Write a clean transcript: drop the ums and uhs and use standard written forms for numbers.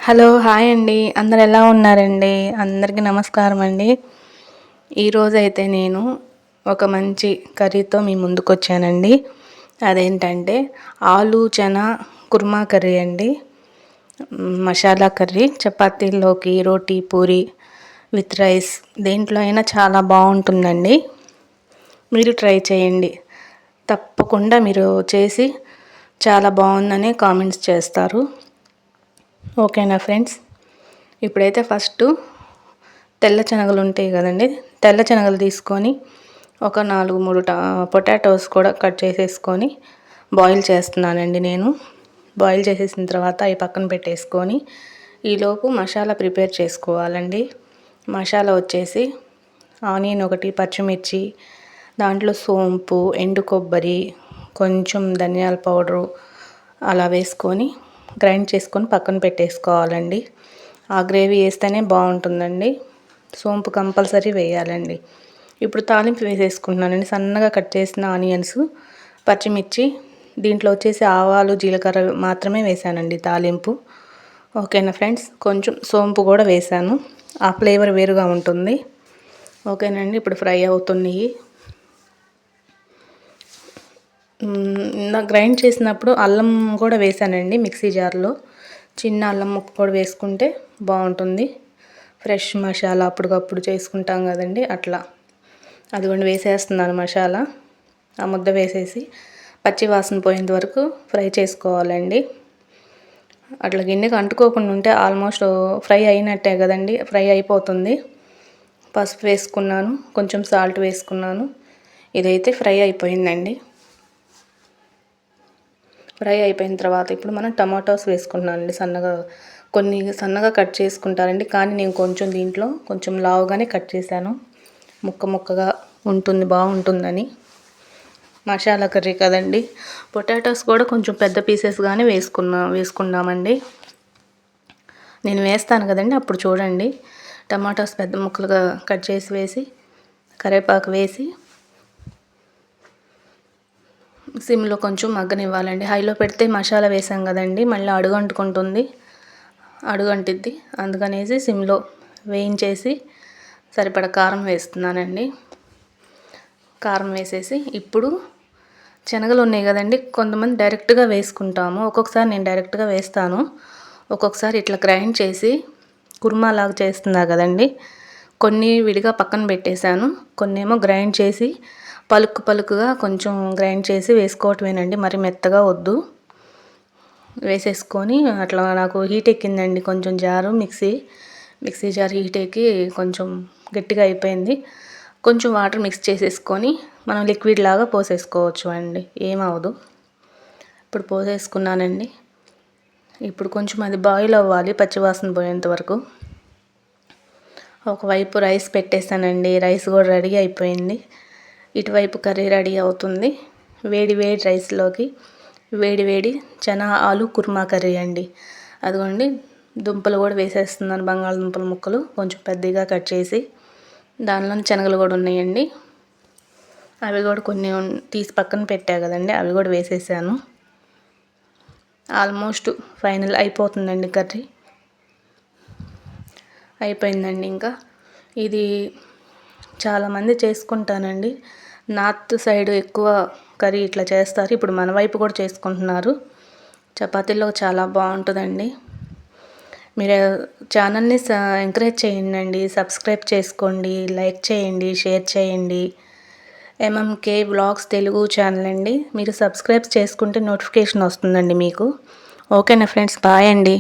Hello hi అండి. అందరు ఎలా ఉన్నారండి? అందరికీ నమస్కారం అండి. ఈరోజైతే నేను ఒక మంచి కర్రీతో మీ ముందుకు వచ్చానండి. అదేంటంటే ఆలు చనా కుర్మా కర్రీ అండి. మసాలా కర్రీ చపాతీలోకి, రోటీ, పూరి విత్ రైస్ దేంట్లో అయినా చాలా బాగుంటుందండి. మీరు ట్రై చేయండి. తప్పకుండా మీరు చేసి చాలా బాగుందని కామెంట్స్ చేస్తారు. ఓకేనా ఫ్రెండ్స్? ఇప్పుడైతే ఫస్ట్ తెల్ల శనగలు ఉంటాయి కదండి, తెల్ల శనగలు తీసుకొని ఒక 4-3 పొటాటోస్ కూడా కట్ చేసేసుకొని బాయిల్ చేస్తున్నానండి నేను. బాయిల్ చేసేసిన తర్వాత అవి పక్కన పెట్టేసుకొని ఈలోపు మసాలా ప్రిపేర్ చేసుకోవాలండి. మసాలా వచ్చేసి ఆనియన్ ఒకటి, పచ్చిమిర్చి, దాంట్లో సోంపు, ఎండు కొబ్బరి, కొంచెం ధనియాల పౌడరు అలా వేసుకొని గ్రైండ్ చేసుకొని పక్కన పెట్టేసుకోవాలండి. ఆ గ్రేవీ వేస్తేనే బాగుంటుందండి. సోంపు కంపల్సరీ వేయాలండి. ఇప్పుడు తాలింపు వేసేసుకుంటున్నానండి. సన్నగా కట్ చేసిన ఆనియన్స్, పచ్చిమిర్చి, దీంట్లో వచ్చేసి ఆవాలు, జీలకర్ర మాత్రమే వేసానండి తాలింపు. ఓకేనా ఫ్రెండ్స్? కొంచెం సోంపు కూడా వేసాను, ఆ ఫ్లేవర్ వేరుగా ఉంటుంది. ఓకేనండి. ఇప్పుడు ఫ్రై అవుతున్నాయి. గ్రైండ్ చేసినప్పుడు అల్లం కూడా వేసానండి మిక్సీ జార్లో. చిన్న అల్లం ముక్క కూడా వేసుకుంటే బాగుంటుంది. ఫ్రెష్ మసాలా అప్పటికప్పుడు చేసుకుంటాం కదండి, అట్లా. అదిగోండి వేసేస్తున్నాను మసాలా. ఆ ముద్ద వేసేసి పచ్చి వాసన పోయేంత వరకు ఫ్రై చేసుకోవాలండి. అట్లా గిన్నెకి అంటుకోకుండా ఉంటే ఆల్మోస్ట్ ఫ్రై అయినట్టే కదండి, ఫ్రై అయిపోతుంది. పసుపు వేసుకున్నాను, కొంచెం సాల్ట్ వేసుకున్నాను. ఇదైతే ఫ్రై అయిపోయిందండి. ఫ్రై అయిపోయిన తర్వాత ఇప్పుడు మనం టమాటోస్ వేసుకున్నానండి. కొన్ని సన్నగా కట్ చేసుకుంటారండి, కానీ నేను కొంచెం దీంట్లో కొంచెం లావుగానే కట్ చేశాను. ముక్కగా ఉంటుంది, బాగుంటుందని. మసాలా కర్రీ కదండి. పొటాటోస్ కూడా కొంచెం పెద్ద పీసెస్గానే వేసుకున్నామండి. నేను వేస్తాను కదండి, అప్పుడు చూడండి. టమాటోస్ పెద్ద ముక్కలుగా కట్ చేసి వేసి, కరివేపాకు వేసి సిమ్లో కొంచెం మగ్గనివ్వాలండి. హైలో పెడితే మసాలా వేసాం కదండి, మళ్ళీ అడుగంటిద్ది. అందుకనేసి సిమ్లో వేయించేసి సరిపడా కారం వేస్తున్నానండి. కారం వేసేసి ఇప్పుడు శనగలు ఉన్నాయి కదండి, కొంతమంది డైరెక్ట్గా వేసుకుంటాము. ఒక్కొక్కసారి నేను డైరెక్ట్గా వేస్తాను. ఒక్కొక్కసారి ఇట్లా గ్రైండ్ చేసి కుర్మాలాగా చేస్తున్నా కదండి, కొన్ని విడిగా పక్కన పెట్టేశాను, కొన్నేమో గ్రైండ్ చేసి పలుకుగా కొంచెం గ్రైండ్ చేసి వేసుకోవటమేనండి. మరి మెత్తగా వద్దు. వేసేసుకొని అట్లా నాకు హీట్ ఎక్కిందండి కొంచెం జారు. మిక్సీ జార్ హీట్ ఎక్కి కొంచెం గట్టిగా అయిపోయింది. కొంచెం వాటర్ మిక్స్ చేసేసుకొని మనం లిక్విడ్ లాగా పోసేసుకోవచ్చు అండి, ఏమవదు. ఇప్పుడు పోసేసుకున్నానండి. ఇప్పుడు కొంచెం అది బాయిల్ అవ్వాలి, పచ్చివాసన పోయేంత వరకు. ఒకవైపు రైస్ పెట్టేశానండి, రైస్ కూడా రెడీ అయిపోయింది. ఇటువైపు కర్రీ రెడీ అవుతుంది. వేడి రైస్లోకి వేడి చనా ఆలు కుర్మా కర్రీ అండి. అదిగోండి, దుంపలు కూడా వేసేస్తున్నాను, బంగాళదుంపల ముక్కలు కొంచెం పెద్దగా కట్ చేసి. దానిలో శనగలు కూడా ఉన్నాయండి, అవి కూడా కొన్ని తీసి పక్కన పెట్టా కదండి, అవి కూడా వేసేసాను. ఆల్మోస్ట్ ఫైనల్ అయిపోతుందండి కర్రీ. అయిపోయిందండి. ఇంకా ఇది చాలామంది చేసుకుంటానండి. నార్త్ సైడ్ ఎక్కువ కర్రీ ఇట్లా చేస్తారు. ఇప్పుడు మన వైపు కూడా చేసుకుంటున్నారు. చపాతీలో చాలా బాగుంటుందండి. మీరు ఛానల్ని ఎంకరేజ్ చేయండి, సబ్స్క్రైబ్ చేసుకోండి, లైక్ చేయండి, షేర్ చేయండి. ఎంఎంకే వ్లాగ్స్ తెలుగు ఛానల్ అండి. మీరు సబ్స్క్రైబ్ చేసుకుంటే నోటిఫికేషన్ వస్తుందండి మీకు. ఓకేనా ఫ్రెండ్స్? బాయ్ అండి.